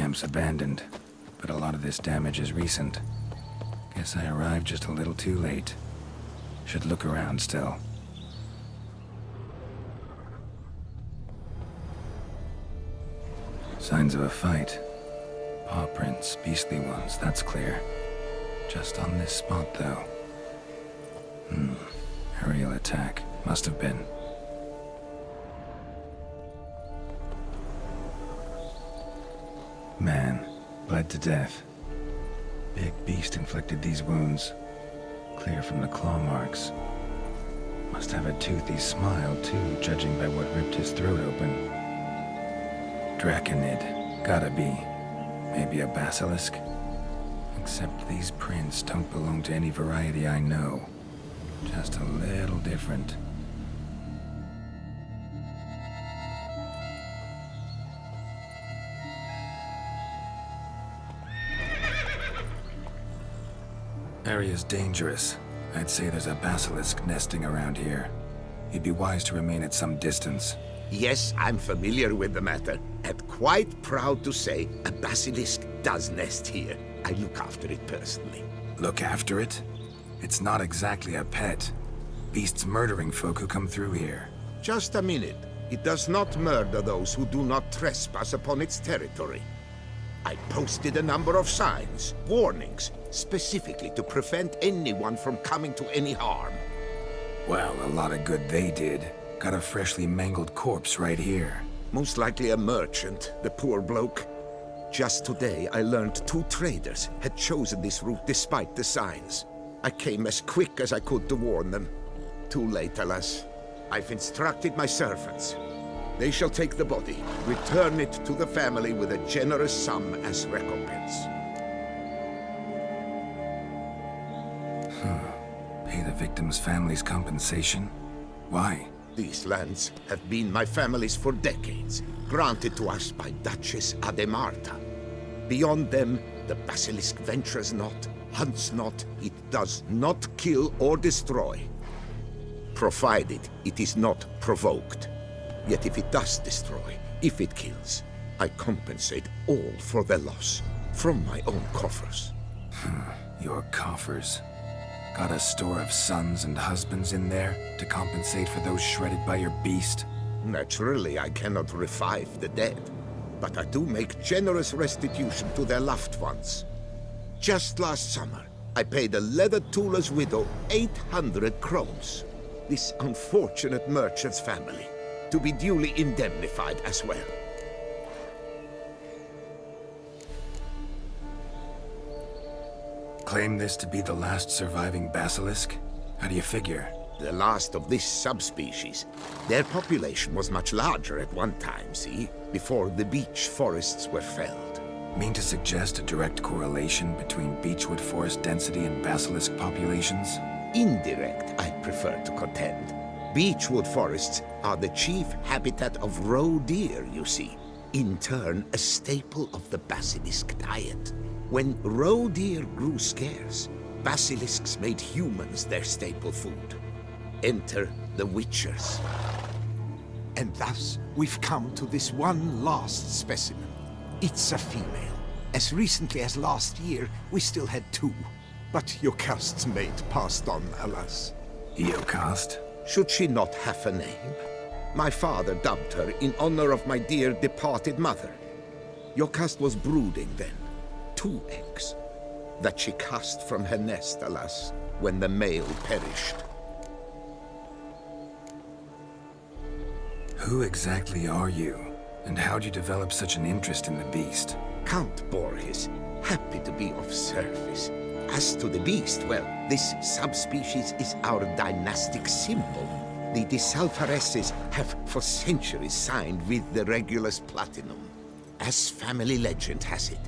camp's abandoned, but a lot of this damage is recent. Guess I arrived just a little too late. Should look around still. Signs of a fight. Paw prints, beastly ones, that's clear. Just on this spot, though. Aerial attack. Must have been. Man, bled to death. Big beast inflicted these wounds. Clear from the claw marks. Must have a toothy smile, too, judging by what ripped his throat open. Draconid. Gotta be. Maybe a basilisk? Except these prints don't belong to any variety I know. Just a little different. Area's dangerous. I'd say there's a basilisk nesting around here. You'd be wise to remain at some distance. Yes, I'm familiar with the matter, and quite proud to say a basilisk does nest here. I look after it personally. Look after it? It's not exactly a pet. Beast's murdering folk who come through here. Just a minute. It does not murder those who do not trespass upon its territory. I posted a number of signs, warnings, specifically to prevent anyone from coming to any harm. Well, a lot of good they did. Got a freshly mangled corpse right here. Most likely a merchant, the poor bloke. Just today, I learned 2 traders had chosen this route despite the signs. I came as quick as I could to warn them. Too late, alas. I've instructed my servants. They shall take the body, return it to the family with a generous sum as recompense. Pay the victim's family's compensation? Why? These lands have been my family's for decades, granted to us by Duchess Ademarta. Beyond them, the basilisk ventures not, hunts not, it does not kill or destroy. Provided it is not provoked. Yet if it does destroy, if it kills, I compensate all for their loss, from my own coffers. Your coffers. Got a store of sons and husbands in there to compensate for those shredded by your beast? Naturally, I cannot revive the dead, but I do make generous restitution to their loved ones. Just last summer, I paid a leather tooler's widow 800 crowns. This unfortunate merchant's family, to be duly indemnified as well. Claim this to be the last surviving basilisk? How do you figure? The last of this subspecies. Their population was much larger at one time, see? Before the beech forests were felled. Mean to suggest a direct correlation between beechwood forest density and basilisk populations? Indirect, I prefer to contend. Beechwood forests are the chief habitat of roe deer, you see. In turn, a staple of the basilisk diet. When roe deer grew scarce, basilisks made humans their staple food. Enter the witchers. And thus, we've come to this one last specimen. It's a female. As recently as last year, we still had 2. But Jocast's mate passed on, alas. Jocast? Should she not have a name? My father dubbed her in honor of my dear departed mother. Jocast was brooding then. 2 eggs. That she cast from her nest, alas, when the male perished. Who exactly are you? And how'd you develop such an interest in the beast? Count Borges, happy to be of service. As to the beast, well, this subspecies is our dynastic symbol. The de Salfareses have for centuries signed with the Regulus Platinum. As family legend has it,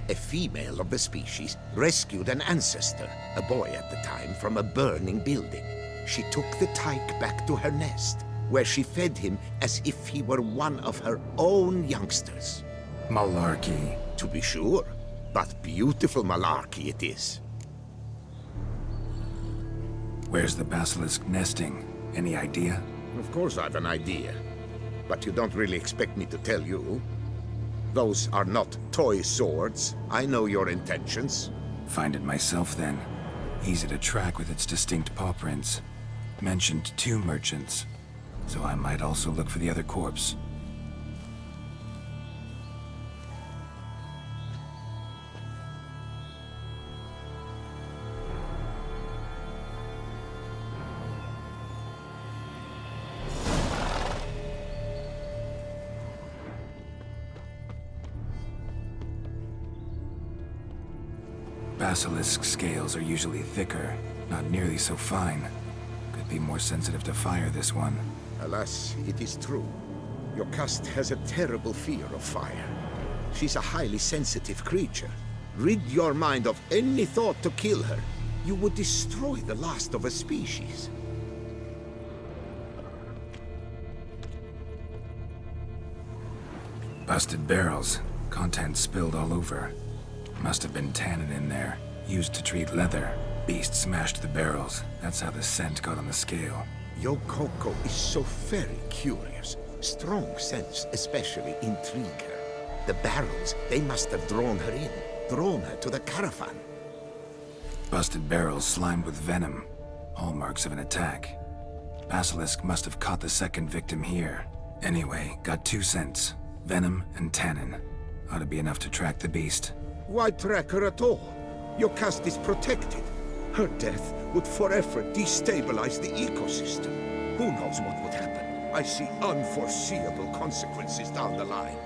a female of the species rescued an ancestor, a boy at the time, from a burning building. She took the tyke back to her nest, where she fed him as if he were one of her own youngsters. Malarkey. To be sure, but beautiful malarkey it is. Where's the basilisk nesting? Any idea? Of course I've an idea, but you don't really expect me to tell you. Those are not toy swords. I know your intentions. Find it myself, then. Easy to track with its distinct paw prints. Mentioned 2 merchants, so I might also look for the other corpse. Basilisk scales are usually thicker, not nearly so fine. Could be more sensitive to fire, this one. Alas, it is true. Your caste has a terrible fear of fire. She's a highly sensitive creature. Rid your mind of any thought to kill her. You would destroy the last of a species. Busted barrels. Contents spilled all over. Must have been tannin in there. Used to treat leather. Beast smashed the barrels. That's how the scent got on the scale. Yokoko is so very curious. Strong scents especially intrigue her. The barrels, they must have drawn her in. Drawn her to the caravan. Busted barrels slimed with venom. Hallmarks of an attack. Basilisk must have caught the second victim here. Anyway, got 2 scents. Venom and tannin. Ought to be enough to track the beast. Why track her at all? Your caste is protected. Her death would forever destabilize the ecosystem. Who knows what would happen? I see unforeseeable consequences down the line.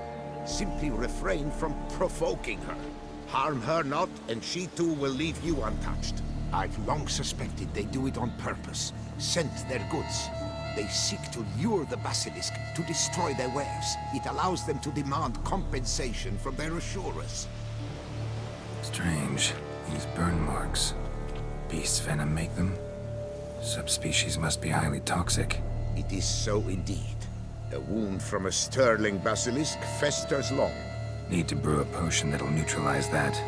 Simply refrain from provoking her. Harm her not, and she too will leave you untouched. I've long suspected they do it on purpose. Scent their goods. They seek to lure the basilisk to destroy their wares. It allows them to demand compensation from their assurers. Strange. These burn marks. Beast's venom make them? Subspecies must be highly toxic. It is so indeed. A wound from a sterling basilisk festers long. Need to brew a potion that'll neutralize that.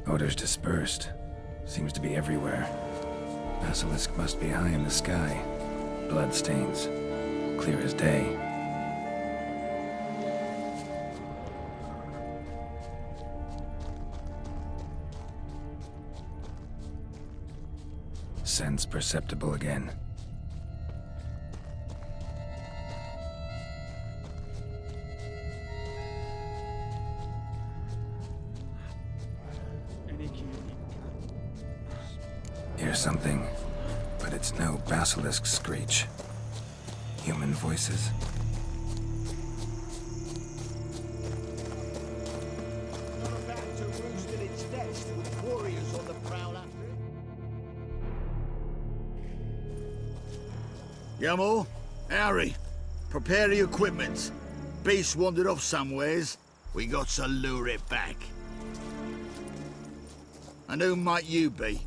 Odors dispersed. Seems to be everywhere. Basilisk must be high in the sky. Bloodstains. Clear as day. Sense perceptible again. Hear something, but it's no basilisk screech. Human voices? Yamo, Harry, prepare the equipment. Beast wandered off somewheres. We got to lure it back. And who might you be?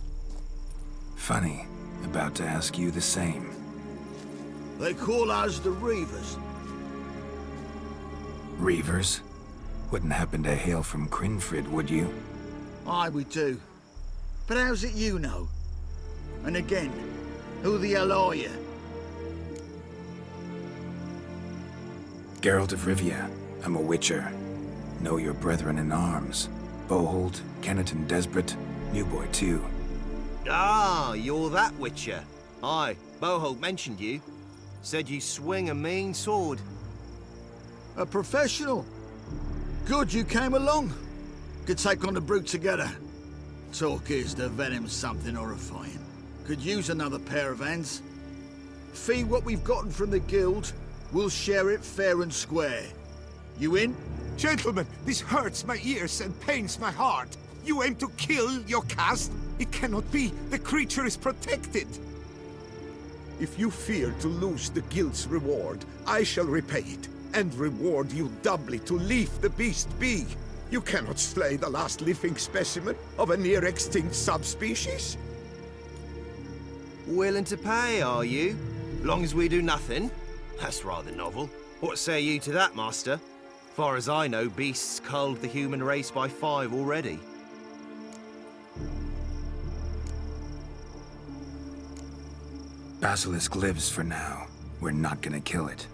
Funny. About to ask you the same. They call us the Reavers. Reavers? Wouldn't happen to hail from Crinfrid, would you? Aye, we do. But how's it you know? And again, who the hell are you? Geralt of Rivia. I'm a witcher. Know your brethren in arms. Bohold, Kenneton Desperate, New Boy too. Ah, you're that witcher. Aye, Bohold mentioned you. Said you swing a mean sword. A professional. Good you came along. Could take on the brute together. Talk is the venom's something horrifying. Could use another pair of hands. Fee what we've gotten from the guild. We'll share it fair and square. You in? Gentlemen, this hurts my ears and pains my heart. You aim to kill your caste? It cannot be. The creature is protected. If you fear to lose the guild's reward, I shall repay it. and reward you doubly to leave the beast be. You cannot slay the last living specimen of a near-extinct subspecies. Willing to pay, are you? Long as we do nothing? That's rather novel. What say you to that, Master? Far as I know, beasts culled the human race by 5 already. Basilisk lives for now. We're not gonna kill it.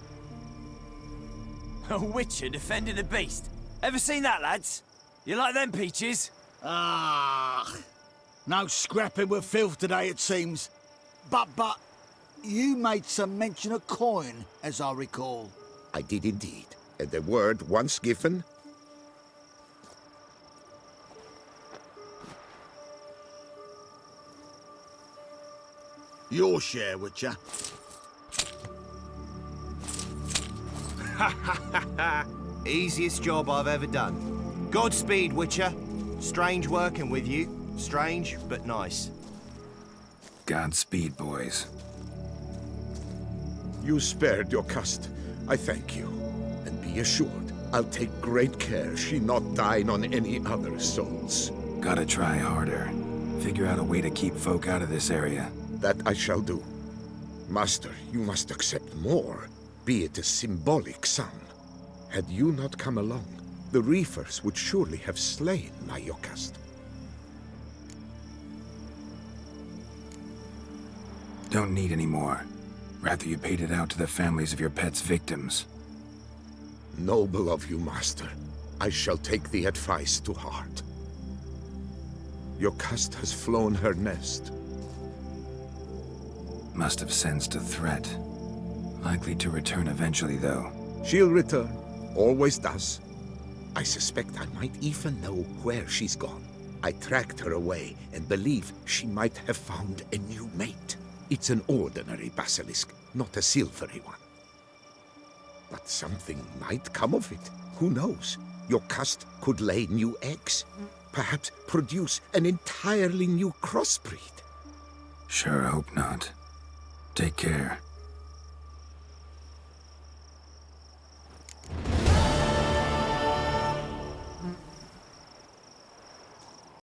A witcher defending a beast. Ever seen that, lads? You like them peaches? Ah, no scrapping with filth today, it seems. But, you made some mention of coin, as I recall. I did indeed. And the word once given, Your share, Witcher. Easiest job I've ever done. Godspeed, Witcher. Strange working with you. Strange, but nice. Godspeed, boys. You spared your cust. I thank you. And be assured, I'll take great care she not dine on any other souls. Gotta try harder. Figure out a way to keep folk out of this area. That I shall do. Master, you must accept more, be it a symbolic sum. Had you not come along, the reefers would surely have slain my Yokast. Don't need any more. Rather you paid it out to the families of your pet's victims. Noble of you, Master. I shall take the advice to heart. Yokast has flown her nest. Must have sensed a threat. Likely to return eventually, though. She'll return. Always does. I suspect I might even know where she's gone. I tracked her away and believe she might have found a new mate. It's an ordinary basilisk, not a silvery one. But something might come of it. Who knows? Yokast could lay new eggs. Perhaps produce an entirely new crossbreed. Sure hope not. Take care.